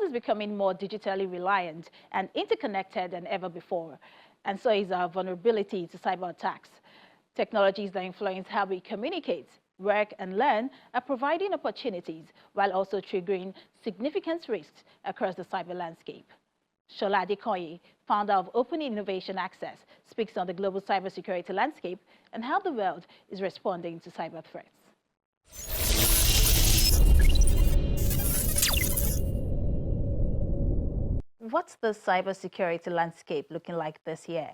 world is becoming more digitally reliant and interconnected than ever before, and so is our vulnerability to cyber attacks. Technologies that influence how we communicate, work, and learn are providing opportunities while also triggering significant risks across the cyber landscape. Shola Adekoye, founder of Open Innovation Access, speaks on the global cybersecurity landscape and how the world is responding to cyber threats. What's the cybersecurity landscape looking like this year?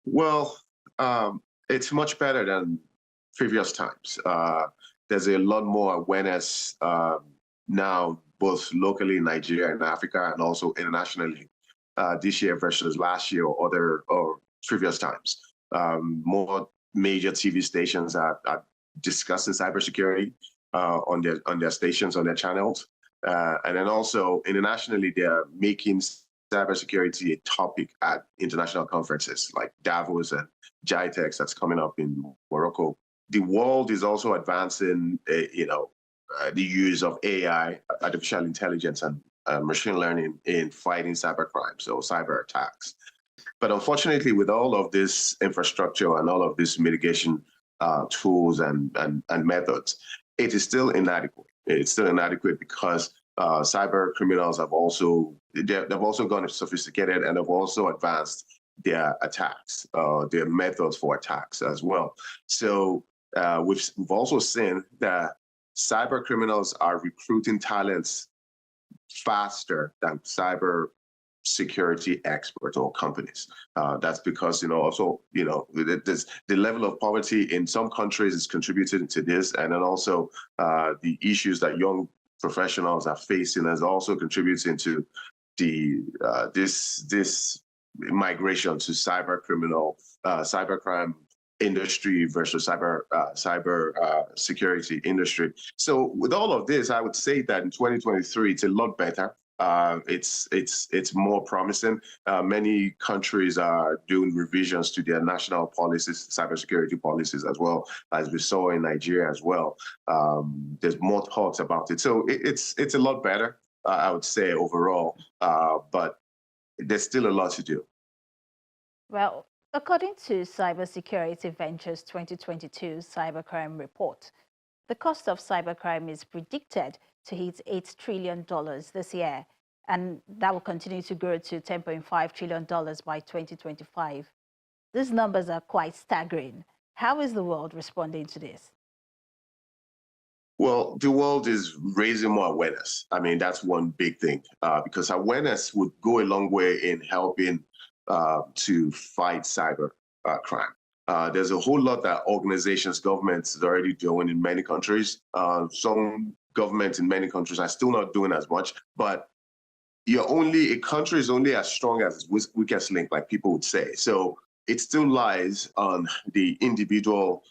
Well, it's much better than previous times. There's a lot more awareness now, both locally in Nigeria and Africa, and also internationally this year versus last year or previous times. More major TV stations are discussing cybersecurity on their stations, on their channels. And then also internationally, they're making cybersecurity a topic at international conferences like Davos and GITEX that's coming up in Morocco. The world is also advancing, the use of AI, artificial intelligence, and machine learning in fighting cybercrimes or cyber attacks. But unfortunately, with all of this infrastructure and all of these mitigation tools and methods, it is still inadequate. It's still inadequate because cyber criminals they've also gone sophisticated and have also advanced their attacks, their methods for attacks as well. So we've also seen that cyber criminals are recruiting talents faster than cyber security experts or companies. That's because, the level of poverty in some countries is contributing to this, and then also the issues that young professionals are facing is also contributing to the this migration to cybercrime industry versus cyber security industry. So with all of this, I would say that in 2023, it's a lot better. It's more promising. Many countries are doing revisions to their national policies, cybersecurity policies, as well as we saw in Nigeria as well. There's more talks about it, so it's a lot better, I would say overall. But there's still a lot to do. Well, according to Cybersecurity Ventures 2022 Cybercrime Report, the cost of cybercrime is predicted to hit $8 trillion this year, and that will continue to grow to $10.5 trillion by 2025. These numbers are quite staggering. How is the world responding to this? Well, the world is raising more awareness. I mean, that's one big thing, because awareness would go a long way in helping to fight cyber crime. There's a whole lot that organizations, governments are already doing in many countries. Some governments in many countries are still not doing as much, but a country is only as strong as its weakest link, like people would say. So it still lies on the individual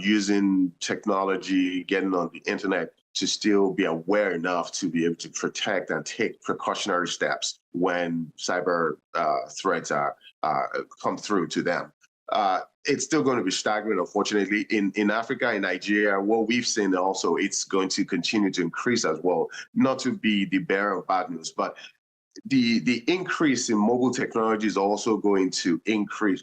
using technology, getting on the internet to still be aware enough to be able to protect and take precautionary steps when cyber threats come through to them. It's still going to be staggering, unfortunately. In Africa, in Nigeria, what we've seen also, it's going to continue to increase as well. Not to be the bearer of bad news, but the increase in mobile technology is also going to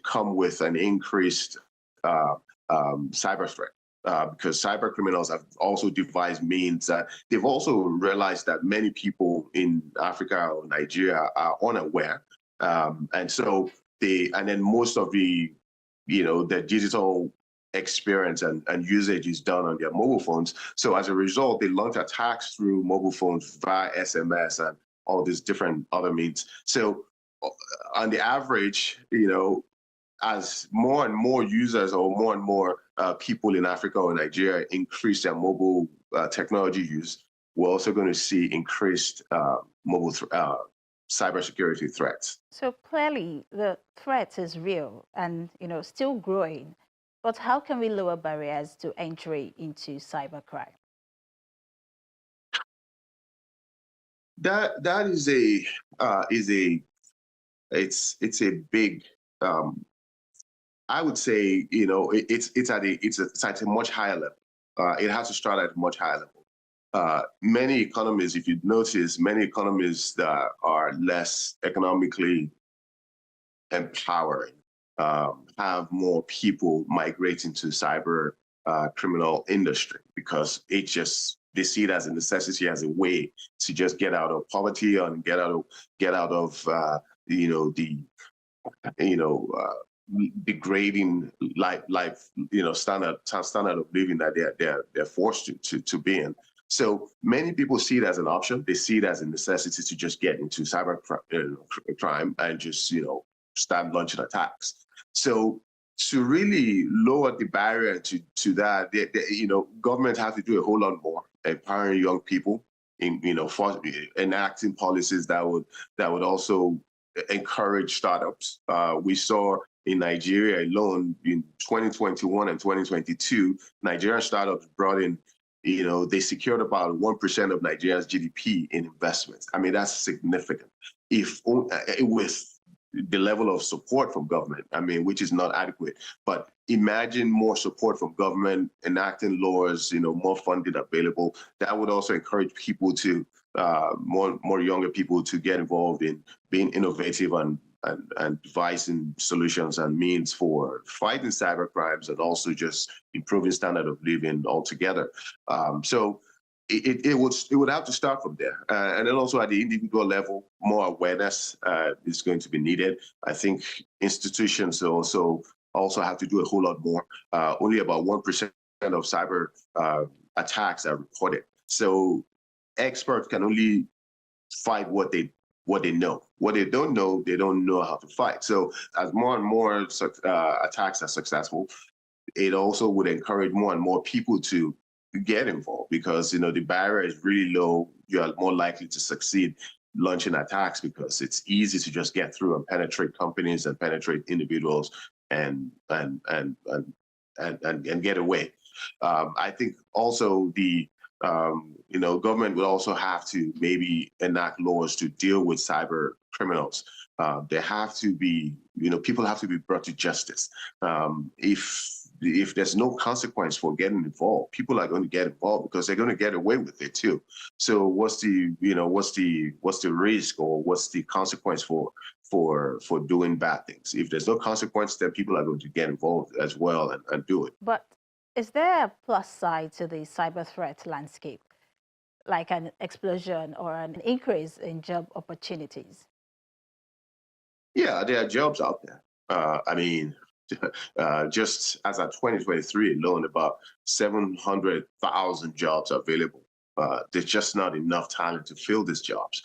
come with an increased cyber threat. Because cyber criminals have also devised means that they've also realized that many people in Africa or Nigeria are unaware. And so then most of the digital experience and usage is done on their mobile phones. So as a result, they launch attacks through mobile phones via SMS and all these different other means. So on the average, as more and more users or more and more people in Africa or Nigeria increase their mobile technology use, we're also going to see increased mobile cybersecurity threats. So clearly, the threat is real and still growing. But how can we lower barriers to entry into cybercrime? That is it's a big. I would say it's at a much higher level. It has to start at a much higher level. Many economies, if you notice, many economies that are less economically empowering have more people migrating to cyber criminal industry because they see it as a necessity, as a way to just get out of poverty and get out of the degrading life standard of living that they're forced to be in. So many people see it as an option. They see it as a necessity to just get into cyber crime and just start launching attacks. So to really lower the barrier to that, government have to do a whole lot more, empowering young people in enacting policies that would also encourage startups. We saw in Nigeria alone in 2021 and 2022, Nigerian startups brought in, they secured about 1% of Nigeria's GDP in investments. I mean, that's significant. If with the level of support from government, I mean, which is not adequate, but imagine more support from government, enacting laws, more funding available. That would also encourage people to more younger people to get involved in being innovative and devising solutions and means for fighting cyber crimes and also just improving standard of living altogether. So it would have to start from there, and then also at the individual level, more awareness is going to be needed. I think institutions also have to do a whole lot more. Only about 1% of cyber attacks are reported. So experts can only fight what they know. What they don't know how to fight. So as more and more attacks are successful, it also would encourage more and more people to get involved because the barrier is really low. You are more likely to succeed launching attacks because it's easy to just get through and penetrate companies and penetrate individuals and get away. I think also the government will also have to maybe enact laws to deal with cyber criminals. There have to be, people have to be brought to justice. If there's no consequence for getting involved, people are going to get involved because they're going to get away with it too. So what's the risk or what's the consequence for doing bad things? If there's no consequence, then people are going to get involved as well and do it. But is there a plus side to the cyber threat landscape, like an explosion or an increase in job opportunities? Yeah, there are jobs out there. I mean, just as of 2023 alone, about 700,000 jobs are available. There's just not enough talent to fill these jobs.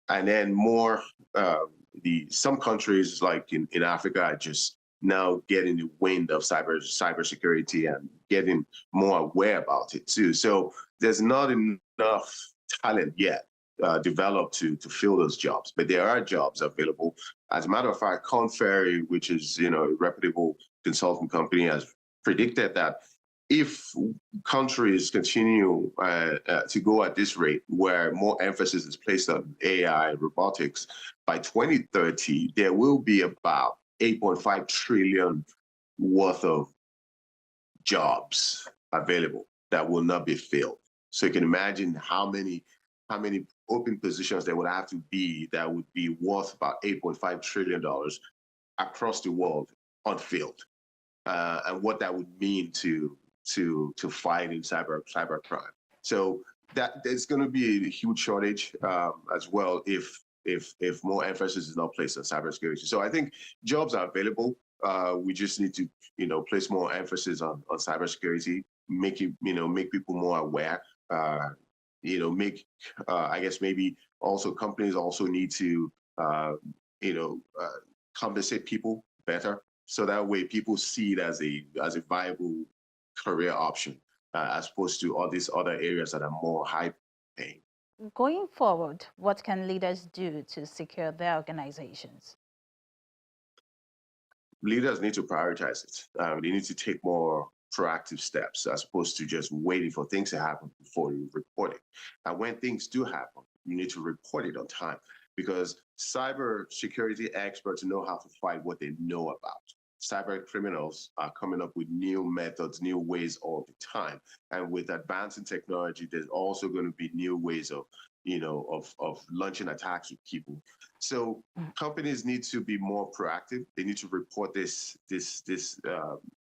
And then more, some countries like in Africa are just now getting the wind of cybersecurity and getting more aware about it too. So there's not enough talent yet developed to fill those jobs, but there are jobs available. As a matter of fact, Korn Ferry, which is a reputable consulting company, has predicted that if countries continue to go at this rate, where more emphasis is placed on AI and robotics, by 2030 there will be about 8.5 trillion worth of jobs available that will not be filled. So you can imagine how many open positions there would have to be that would be worth about $8.5 trillion across the world unfilled, and what that would mean to fighting cyber crime. So that there's going to be a huge shortage as well if more emphasis is not placed on cybersecurity. So I think jobs are available. We just need to place more emphasis on cybersecurity, make people more aware. I guess maybe also companies also need to compensate people better, so that way people see it as a viable career option as opposed to all these other areas that are more high paying. Going forward, what can leaders do to secure their organizations? Leaders need to prioritize it. They need to take more proactive steps as opposed to just waiting for things to happen before you report it. And when things do happen, you need to report it on time, because cybersecurity experts know how to fight what they know about. cyber criminals are coming up with new methods, new ways all the time. And with advancing technology, there's also going to be new ways of, of launching attacks with people. So companies need to be more proactive. They need to report this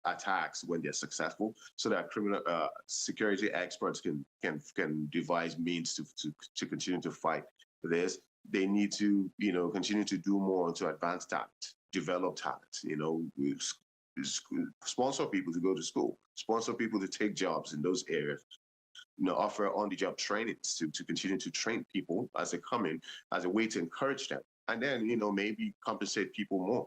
attacks when they're successful, so that criminal security experts can devise means to continue to fight this. They need to continue to do more to advance talent, develop talent. Sponsor people to go to school, sponsor people to take jobs in those areas. Offer on-the-job trainings to continue to train people as they come in, as a way to encourage them, and then maybe compensate people more.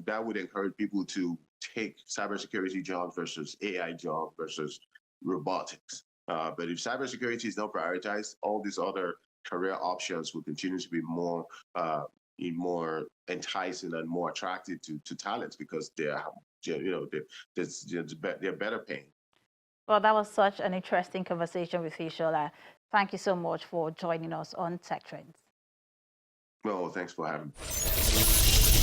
That would encourage people to take cybersecurity jobs versus AI jobs versus robotics. But if cybersecurity is not prioritized, all these other career options will continue to be more enticing and more attractive to talents, because they're better paying. Well, that was such an interesting conversation with you, Shola. Thank you so much for joining us on Tech Trends. Well, thanks for having me.